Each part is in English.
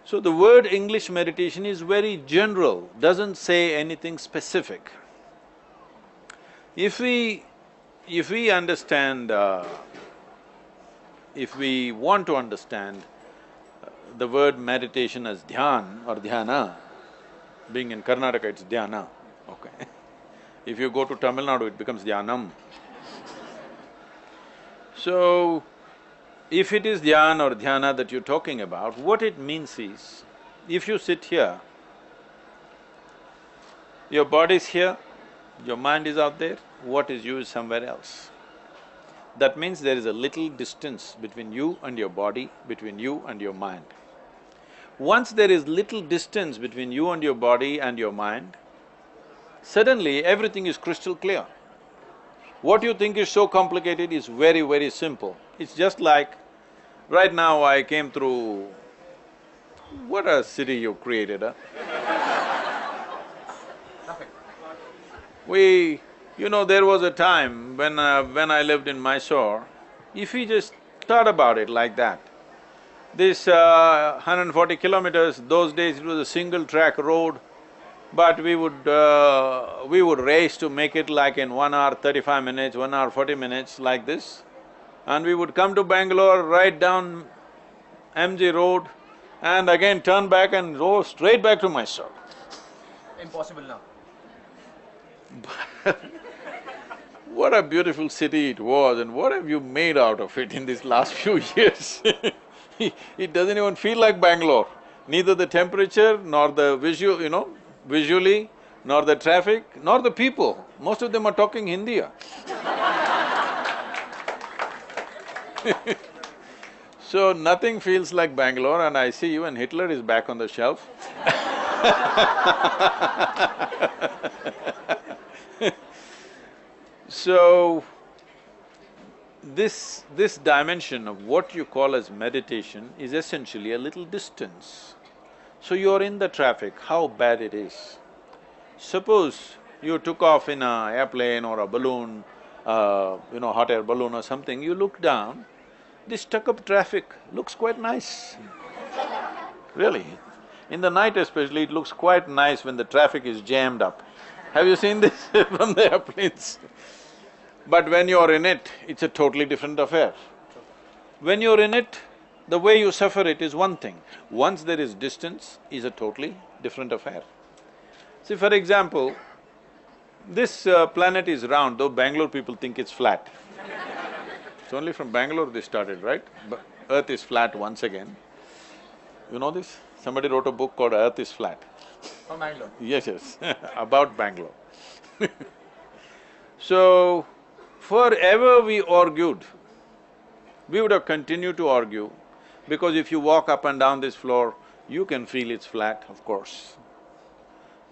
So the word English meditation is very general, doesn't say anything specific. If we understand, if we want to understand the word meditation as dhyan or dhyana, being in Karnataka it's dhyana, okay. If you go to Tamil Nadu, it becomes dhyanam. So, if it is dhyan or dhyana that you're talking about, what it means is, if you sit here, your body is here, your mind is out there, what is you is somewhere else. That means there is a little distance between you and your body, between you and your mind. Once there is little distance between you and your body and your mind, suddenly everything is crystal clear. What you think is so complicated is very, very simple. It's just like, right now I came through… What a city you created, huh? There was a time when I lived in Mysore, if we just thought about it like that, this 140 kilometers, those days it was a single track road, but we would race to make it like in 1 hour 35 minutes, 1 hour 40 minutes, like this. And we would come to Bangalore, right down MG Road, and again turn back and go straight back to Mysore. Impossible now. What a beautiful city it was, and what have you made out of it in these last few years? It doesn't even feel like Bangalore, neither the temperature, nor the visually, nor the traffic, nor the people. Most of them are talking Hindi. So nothing feels like Bangalore, and I see even Hitler is back on the shelf. So, this dimension of what you call as meditation is essentially a little distance. So you're in the traffic, how bad it is. Suppose you took off in an airplane or a balloon, hot air balloon or something, you look down, this stuck-up traffic looks quite nice. Really. In the night especially, it looks quite nice when the traffic is jammed up. Have you seen this from the airplanes? But when you're in it, it's a totally different affair. When you're in it, the way you suffer it is one thing. Once there is distance, is a totally different affair. See, for example, this planet is round, though Bangalore people think it's flat. It's only from Bangalore they started, right? But Earth is flat once again. You know this? Somebody wrote a book called Earth is Flat. From Bangalore? Yes, about Bangalore. So, forever we argued. We would have continued to argue, because if you walk up and down this floor, you can feel it's flat, of course.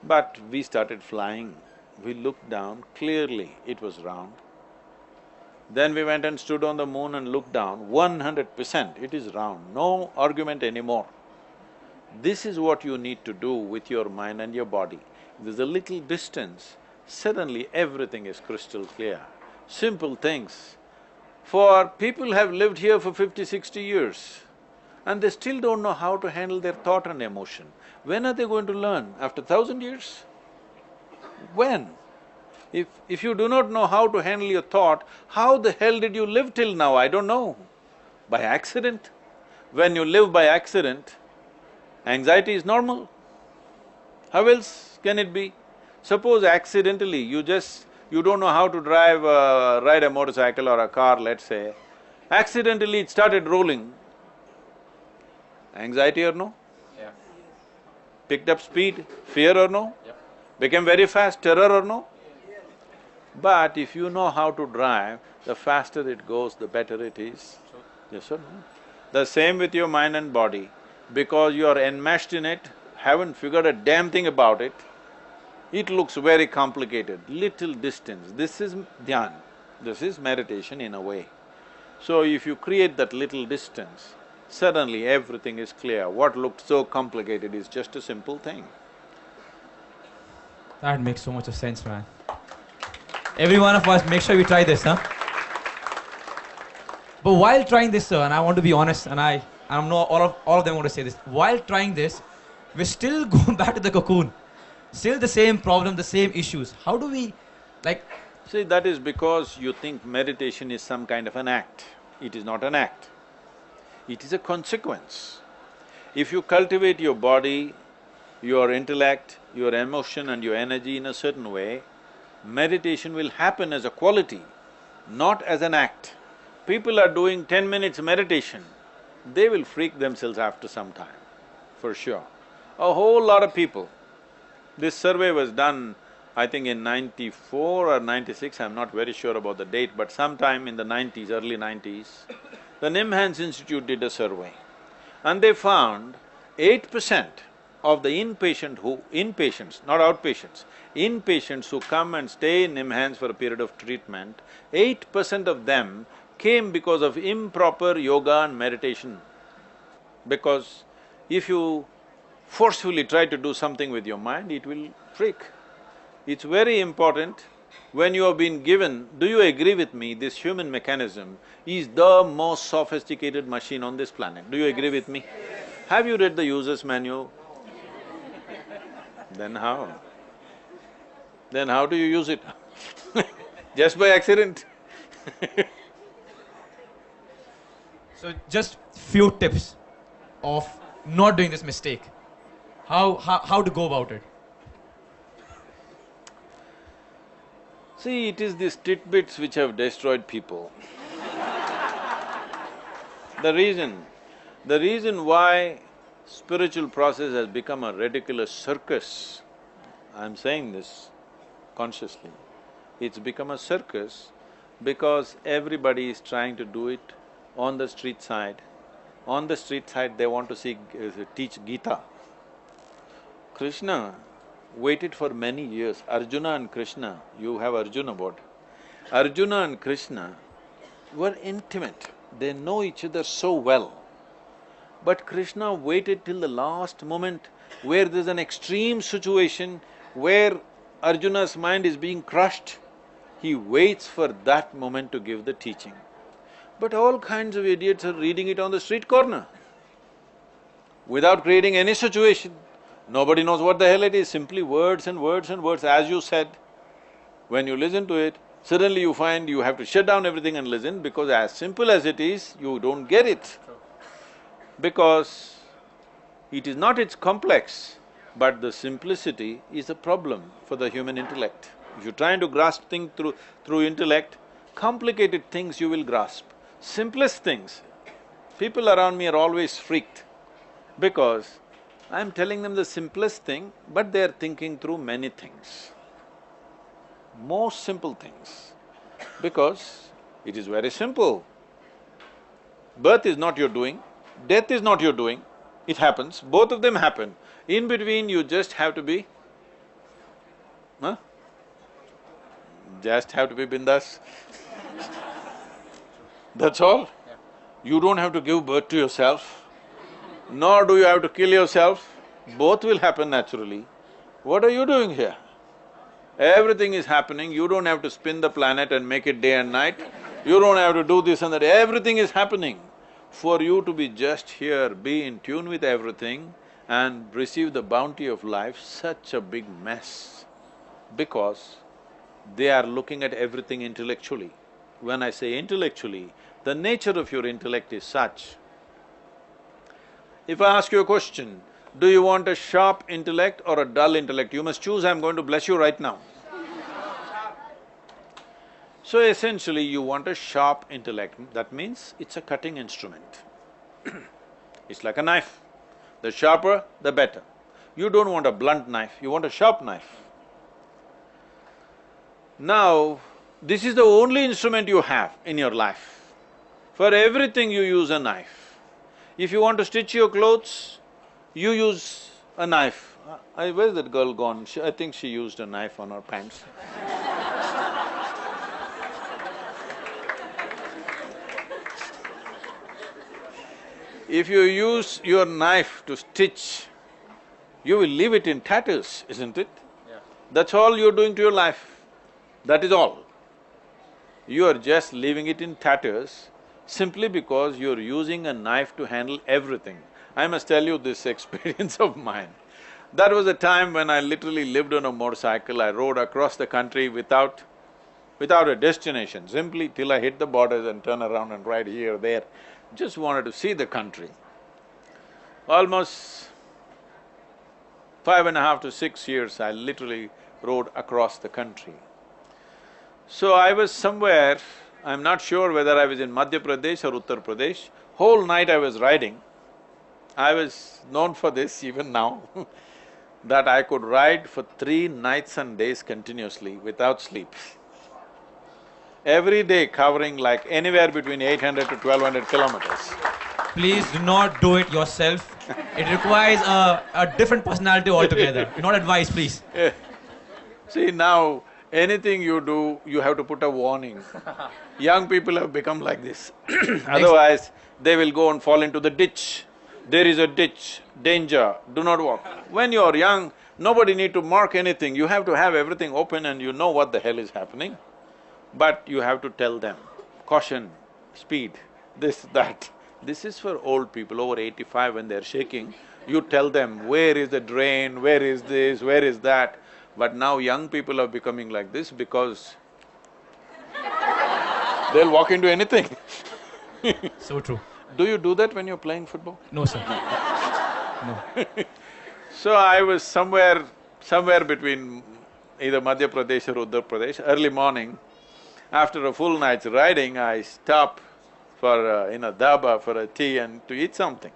But we started flying. We looked down, clearly it was round. Then we went and stood on the moon and looked down, 100% it is round, no argument anymore. This is what you need to do with your mind and your body. There's a little distance, suddenly everything is crystal clear. Simple things. For people have lived here for 50, 60 years, and they still don't know how to handle their thought and emotion. When are they going to learn? After 1,000 years? When? If you do not know how to handle your thought, how the hell did you live till now? I don't know. By accident? When you live by accident, anxiety is normal. How else can it be? Suppose accidentally you don't know how to ride a motorcycle or a car, let's say, accidentally it started rolling. Anxiety or no? Yeah. Picked up speed, fear or no? Yep. Became very fast, terror or no? But if you know how to drive, the faster it goes, the better it is. Sure. Yes or no? The same with your mind and body. Because you are enmeshed in it, haven't figured a damn thing about it, it looks very complicated, little distance. This is dhyan, this is meditation in a way. So if you create that little distance, suddenly everything is clear. What looked so complicated is just a simple thing. That makes so much of sense, man. Every one of us, make sure we try this, huh? But while trying this, sir, and I want to be honest, and I and I know all of them want to say this, while trying this, we're still going back to the cocoon. Still the same problem, the same issues. How do we, like… See, that is because you think meditation is some kind of an act. It is not an act. It is a consequence. If you cultivate your body, your intellect, your emotion and your energy in a certain way, meditation will happen as a quality, not as an act. People are doing 10 minutes meditation, they will freak themselves after some time, for sure. A whole lot of people. This survey was done, I think in 94 or 96, I'm not very sure about the date, but sometime in the 90s, early 90s, the Nimhans Institute did a survey and they found 8% of the inpatients, not outpatients, inpatients who come and stay in Nimhans for a period of treatment, 8% of them came because of improper yoga and meditation. Because if you forcefully try to do something with your mind, it will freak. It's very important when you have been given… Do you agree with me, this human mechanism is the most sophisticated machine on this planet? Do you agree with me? Have you read the user's manual? Then how? Then how do you use it? Just by accident? So just few tips of not doing this mistake. How to go about it? See, it is these tidbits which have destroyed people. The reason why spiritual process has become a ridiculous circus, I'm saying this consciously, it's become a circus because everybody is trying to do it on the street side. On the street side, they want to teach Gita. Krishna waited for many years. Arjuna and Krishna, you have Arjuna board. Arjuna and Krishna were intimate, they know each other so well. But Krishna waited till the last moment where there's an extreme situation where Arjuna's mind is being crushed. He waits for that moment to give the teaching. But all kinds of idiots are reading it on the street corner without creating any situation. Nobody knows what the hell it is, simply words and words and words. As you said, when you listen to it, suddenly you find you have to shut down everything and listen because as simple as it is, you don't get it. Because it is not its complex, but the simplicity is a problem for the human intellect. If you're trying to grasp things through intellect, complicated things you will grasp. Simplest things, people around me are always freaked because I'm telling them the simplest thing, but they're thinking through many things. Most simple things, because it is very simple. Birth is not your doing, death is not your doing, it happens, both of them happen. In between, you just have to be… Just have to be bindas. That's all. You don't have to give birth to yourself, nor do you have to kill yourself, both will happen naturally. What are you doing here? Everything is happening, you don't have to spin the planet and make it day and night, you don't have to do this and that, everything is happening. For you to be just here, be in tune with everything and receive the bounty of life, such a big mess, because they are looking at everything intellectually. When I say intellectually, the nature of your intellect is such. If I ask you a question, do you want a sharp intellect or a dull intellect? You must choose, I'm going to bless you right now. So essentially, you want a sharp intellect, that means it's a cutting instrument. It's like a knife. The sharper, the better. You don't want a blunt knife, you want a sharp knife. Now, this is the only instrument you have in your life. For everything you use a knife. If you want to stitch your clothes, you use a knife. Where's that girl gone? I think she used a knife on her pants. If you use your knife to stitch, you will leave it in tatters, isn't it? Yeah. That's all you're doing to your life. That is all. You are just leaving it in tatters, simply because you're using a knife to handle everything. I must tell you this experience of mine. That was a time when I literally lived on a motorcycle. I rode across the country without a destination, simply till I hit the borders and turn around and ride here, there. Just wanted to see the country. Almost 5.5 to 6 years, I literally rode across the country. So I was somewhere, I'm not sure whether I was in Madhya Pradesh or Uttar Pradesh, whole night I was riding. I was known for this even now that I could ride for 3 nights and days continuously without sleep. Every day covering like anywhere between 800 to 1200 kilometers. Please do not do it yourself. It requires a different personality altogether. Do not advise, please. See, now anything you do, you have to put a warning. Young people have become like this. Otherwise, they will go and fall into the ditch. There is a ditch, danger, do not walk. When you are young, nobody need to mark anything, you have to have everything open and you know what the hell is happening. But you have to tell them, caution, speed, this, that. This is for old people over 85 when they're shaking. You tell them, where is the drain, where is this, where is that. But now young people are becoming like this because they'll walk into anything. So true. Do you do that when you're playing football? No, sir. No. So I was somewhere between either Madhya Pradesh or Uttar Pradesh, early morning. After a full night's riding, I stop for in a dhaba for a tea and to eat something.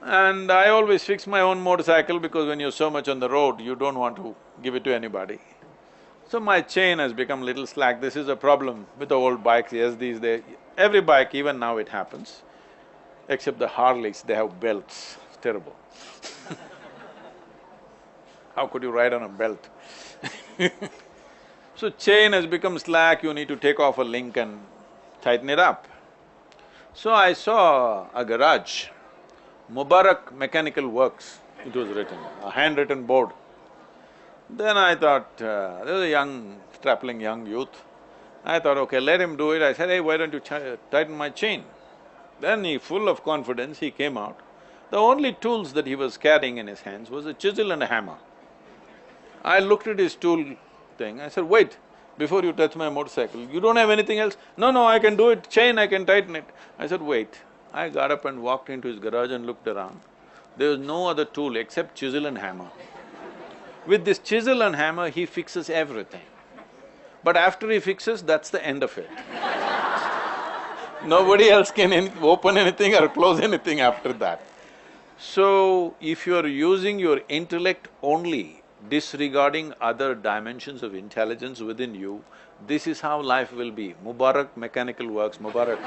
And I always fix my own motorcycle because when you're so much on the road, you don't want to give it to anybody. So my chain has become little slack. This is a problem with the old bikes, yes, these days. Every bike, even now it happens, except the Harleys, they have belts, it's terrible. How could you ride on a belt? So chain has become slack, you need to take off a link and tighten it up. So I saw a garage, Mubarak Mechanical Works, it was written, a handwritten board. Then I thought, there was a strapping young youth. I thought, okay, let him do it. I said, hey, why don't you tighten my chain? Then he, full of confidence, he came out. The only tools that he was carrying in his hands was a chisel and a hammer. I looked at his tool thing, I said, wait, before you touch my motorcycle, you don't have anything else? No, no, I can do it, chain, I can tighten it. I said, wait. I got up and walked into his garage and looked around. There was no other tool except chisel and hammer. With this chisel and hammer, he fixes everything. But after he fixes, that's the end of it. Nobody else can open anything or close anything after that. So, if you're using your intellect only, disregarding other dimensions of intelligence within you, this is how life will be. Mubarak Mechanical Works, Mubarak.